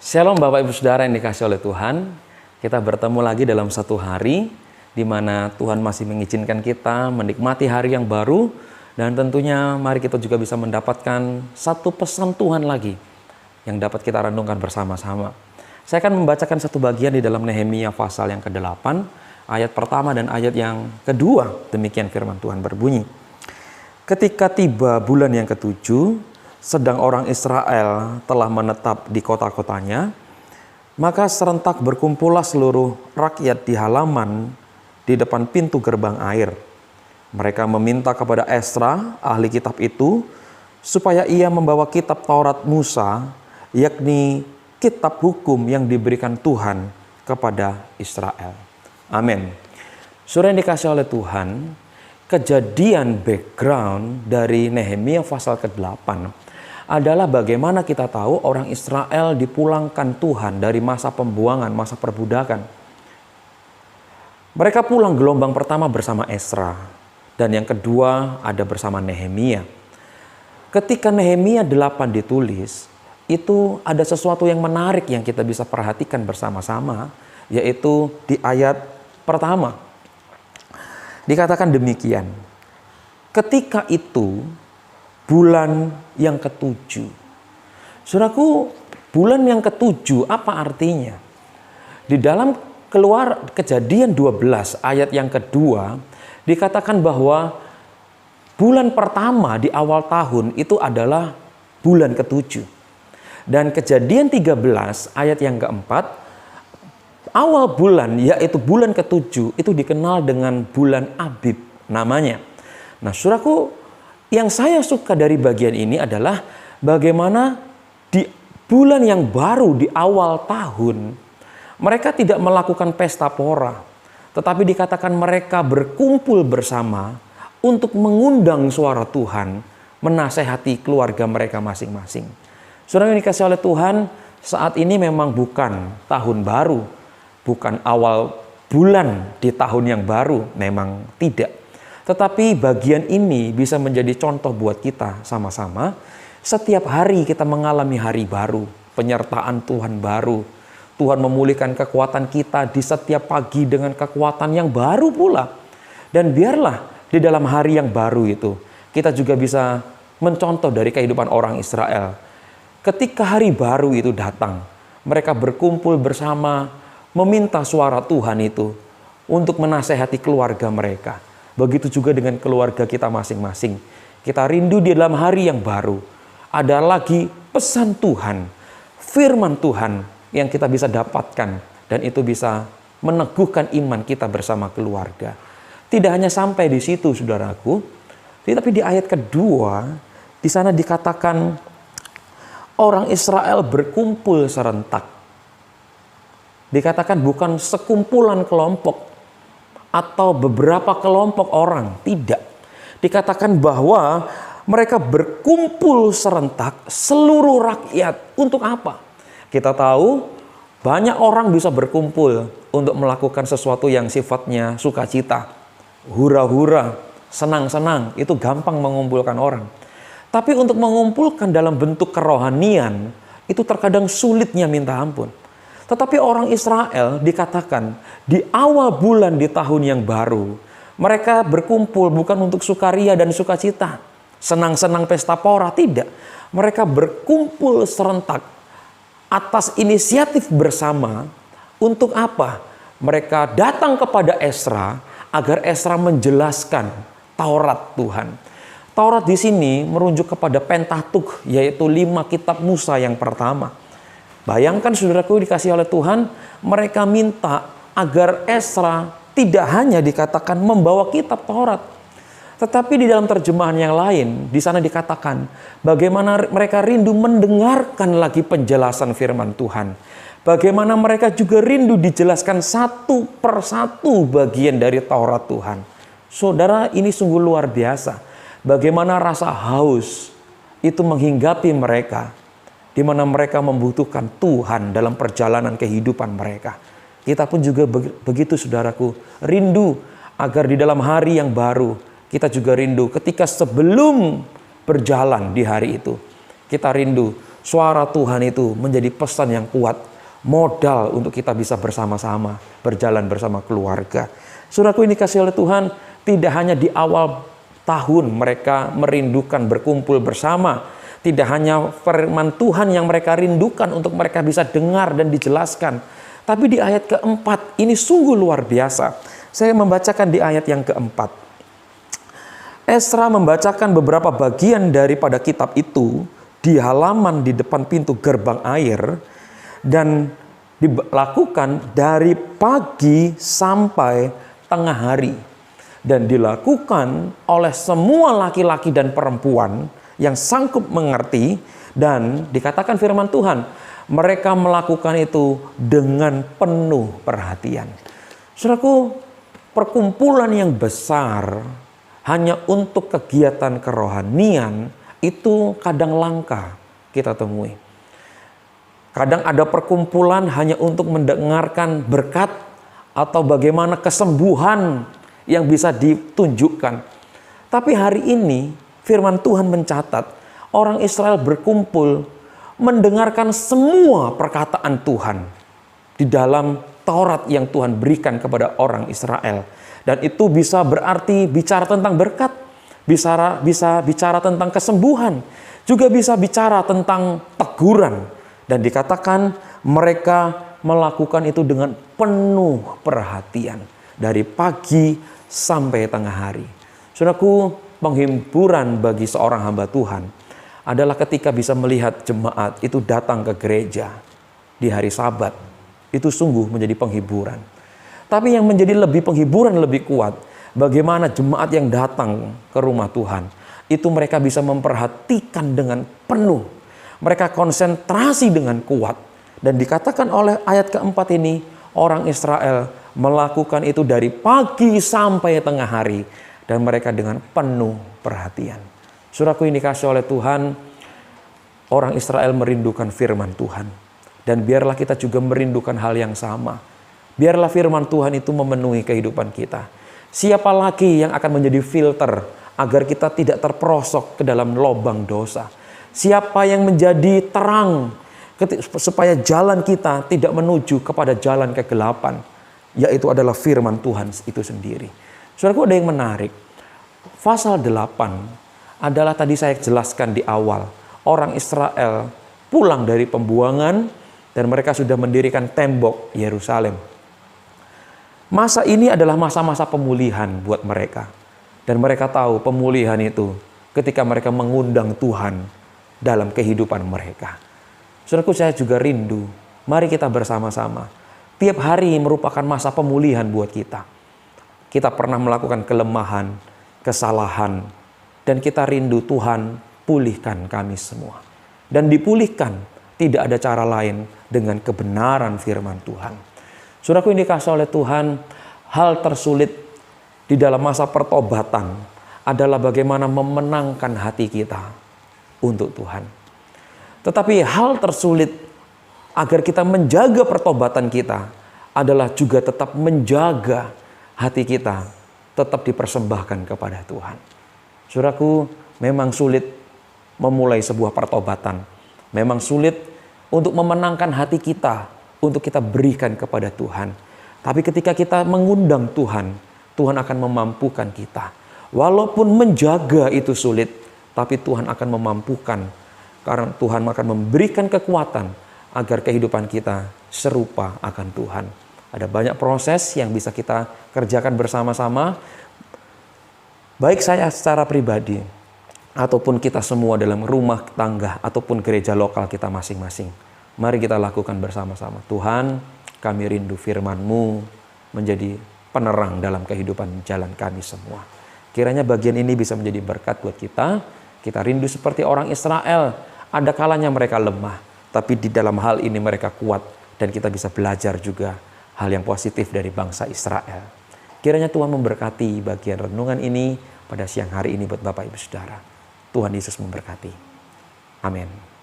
Shalom Bapak Ibu Saudara yang dikasihi oleh Tuhan. Kita bertemu lagi dalam satu hari di mana Tuhan masih mengizinkan kita menikmati hari yang baru. Dan tentunya mari kita juga bisa mendapatkan satu pesan Tuhan lagi yang dapat kita renungkan bersama-sama. Saya akan membacakan satu bagian di dalam Nehemia pasal yang ke-8, ayat pertama dan ayat yang kedua. Demikian firman Tuhan berbunyi. Ketika tiba bulan yang ke-7, sedang orang Israel telah menetap di kota-kotanya, maka serentak berkumpullah seluruh rakyat di halaman di depan pintu gerbang air. Mereka meminta kepada Esra, ahli kitab itu, supaya ia membawa kitab Taurat Musa, yakni kitab hukum yang diberikan Tuhan kepada Israel. Amin. Saudara yang dikasihi oleh Tuhan, kejadian background dari Nehemia pasal ke-8 adalah bagaimana kita tahu orang Israel dipulangkan Tuhan dari masa pembuangan, masa perbudakan. Mereka pulang gelombang pertama bersama Esra, dan yang kedua ada bersama Nehemia. Ketika Nehemia 8 ditulis, itu ada sesuatu yang menarik yang kita bisa perhatikan bersama-sama, yaitu di ayat pertama. Dikatakan demikian, ketika itu bulan yang ke-7. Saudaraku, bulan yang ke-7 apa artinya? Di dalam Kejadian 12 ayat yang kedua dikatakan bahwa bulan pertama di awal tahun itu adalah bulan ke-7. Dan Kejadian 13 ayat yang keempat, awal bulan yaitu bulan ke-7 itu dikenal dengan bulan Abib namanya. Nah, saudaraku, yang saya suka dari bagian ini adalah bagaimana di bulan yang baru di awal tahun mereka tidak melakukan pesta pora, tetapi dikatakan mereka berkumpul bersama untuk mengundang suara Tuhan, menasehati keluarga mereka masing-masing. Saudara yang dikasihi oleh Tuhan, saat ini memang bukan tahun baru, bukan awal bulan di tahun yang baru, memang tidak. Tetapi bagian ini bisa menjadi contoh buat kita sama-sama. Setiap hari kita mengalami hari baru, penyertaan Tuhan baru. Tuhan memulihkan kekuatan kita di setiap pagi dengan kekuatan yang baru pula. Dan biarlah di dalam hari yang baru itu, kita juga bisa mencontoh dari kehidupan orang Israel. Ketika hari baru itu datang, mereka berkumpul bersama, meminta suara Tuhan itu untuk menasehati keluarga mereka. Begitu juga dengan keluarga kita masing-masing. Kita rindu di dalam hari yang baru. Ada lagi pesan Tuhan, firman Tuhan yang kita bisa dapatkan. Dan itu bisa meneguhkan iman kita bersama keluarga. Tidak hanya sampai di situ, saudaraku. Tapi di ayat kedua, di sana dikatakan orang Israel berkumpul serentak. Dikatakan bukan sekumpulan kelompok atau beberapa kelompok orang, tidak. Dikatakan bahwa mereka berkumpul serentak seluruh rakyat. Untuk apa? Kita tahu banyak orang bisa berkumpul untuk melakukan sesuatu yang sifatnya sukacita, hura-hura, senang-senang, itu gampang mengumpulkan orang. Tapi untuk mengumpulkan dalam bentuk kerohanian, itu terkadang sulitnya minta ampun. Tetapi orang Israel dikatakan di awal bulan di tahun yang baru, mereka berkumpul bukan untuk sukaria dan sukacita, senang-senang pesta pora, tidak. Mereka berkumpul serentak atas inisiatif bersama. Untuk apa? Mereka datang kepada Esra agar Esra menjelaskan Taurat Tuhan. Taurat di sini merujuk kepada Pentateuch, yaitu 5 kitab Musa yang pertama. Bayangkan saudaraku dikasihi oleh Tuhan, mereka minta agar Esra tidak hanya dikatakan membawa kitab Taurat. Tetapi di dalam terjemahan yang lain, di sana dikatakan bagaimana mereka rindu mendengarkan lagi penjelasan firman Tuhan. Bagaimana mereka juga rindu dijelaskan satu persatu bagian dari Taurat Tuhan. Saudara, ini sungguh luar biasa. Bagaimana rasa haus itu menghinggapi mereka, di mana mereka membutuhkan Tuhan dalam perjalanan kehidupan mereka. Kita pun juga begitu, saudaraku, rindu agar di dalam hari yang baru, kita juga rindu ketika sebelum berjalan di hari itu, kita rindu Suara Tuhan itu menjadi pesan yang kuat, modal untuk kita bisa bersama-sama, berjalan bersama keluarga. Saudaraku ini kasih oleh Tuhan, tidak hanya di awal tahun mereka merindukan berkumpul bersama, tidak hanya firman Tuhan yang mereka rindukan untuk mereka bisa dengar dan dijelaskan. Tapi di ayat keempat, ini sungguh luar biasa. Saya membacakan di ayat yang keempat. Esra membacakan beberapa bagian daripada kitab itu di halaman di depan pintu gerbang air, dan dilakukan dari pagi sampai tengah hari. Dan dilakukan oleh semua laki-laki dan perempuan yang sanggup mengerti, dan dikatakan firman Tuhan, mereka melakukan itu dengan penuh perhatian. Saudaraku, perkumpulan yang besar hanya untuk kegiatan kerohanian itu kadang langka kita temui. Kadang ada perkumpulan hanya untuk mendengarkan berkat atau bagaimana kesembuhan yang bisa ditunjukkan. Tapi hari ini firman Tuhan mencatat orang Israel berkumpul mendengarkan semua perkataan Tuhan di dalam Taurat yang Tuhan berikan kepada orang Israel. Dan itu bisa berarti bicara tentang berkat, bisa bicara tentang kesembuhan, juga bisa bicara tentang teguran. Dan dikatakan mereka melakukan itu dengan penuh perhatian dari pagi sampai tengah hari. Saudaraku, penghiburan bagi seorang hamba Tuhan adalah ketika bisa melihat jemaat itu datang ke gereja di hari Sabat. Itu sungguh menjadi penghiburan. Tapi yang menjadi lebih penghiburan lebih kuat, bagaimana jemaat yang datang ke rumah Tuhan, itu mereka bisa memperhatikan dengan penuh. Mereka konsentrasi dengan kuat. Dan dikatakan oleh ayat keempat ini, orang Israel melakukan itu dari pagi sampai tengah hari. Dan mereka dengan penuh perhatian. Saudaraku ini kasih oleh Tuhan, orang Israel merindukan firman Tuhan. Dan biarlah kita juga merindukan hal yang sama. Biarlah firman Tuhan itu memenuhi kehidupan kita. Siapa lagi yang akan menjadi filter agar kita tidak terperosok ke dalam lubang dosa? Siapa yang menjadi terang supaya jalan kita tidak menuju kepada jalan kegelapan? Yaitu adalah firman Tuhan itu sendiri. Saudaraku, ada yang menarik. Pasal 8 adalah tadi saya jelaskan di awal. Orang Israel pulang dari pembuangan dan mereka sudah mendirikan tembok Yerusalem. Masa ini adalah masa-masa pemulihan buat mereka. Dan mereka tahu pemulihan itu ketika mereka mengundang Tuhan dalam kehidupan mereka. Saudaraku, saya juga rindu. Mari kita bersama-sama. Tiap hari merupakan masa pemulihan buat kita. Kita pernah melakukan kelemahan, kesalahan, dan kita rindu Tuhan pulihkan kami semua. Dan dipulihkan tidak ada cara lain dengan kebenaran firman Tuhan. Saudaraku ini dikasih oleh Tuhan, hal tersulit di dalam masa pertobatan adalah bagaimana memenangkan hati kita untuk Tuhan. Tetapi hal tersulit agar kita menjaga pertobatan kita adalah juga tetap menjaga hati kita tetap dipersembahkan kepada Tuhan. Saudaraku, memang sulit memulai sebuah pertobatan. Memang sulit untuk memenangkan hati kita, untuk kita berikan kepada Tuhan. Tapi ketika kita mengundang Tuhan, Tuhan akan memampukan kita. Walaupun menjaga itu sulit, tapi Tuhan akan memampukan. Karena Tuhan akan memberikan kekuatan agar kehidupan kita serupa akan Tuhan. Ada banyak proses yang bisa kita kerjakan bersama-sama. Baik saya secara pribadi, ataupun kita semua dalam rumah tangga, ataupun gereja lokal kita masing-masing. Mari kita lakukan bersama-sama. Tuhan, kami rindu firman-Mu menjadi penerang dalam kehidupan jalan kami semua. Kiranya bagian ini bisa menjadi berkat buat kita. Kita rindu seperti orang Israel. Ada kalanya mereka lemah, tapi di dalam hal ini mereka kuat. Dan kita bisa belajar juga hal yang positif dari bangsa Israel. Kiranya Tuhan memberkati bagian renungan ini pada siang hari ini buat Bapak Ibu Saudara. Tuhan Yesus memberkati. Amin.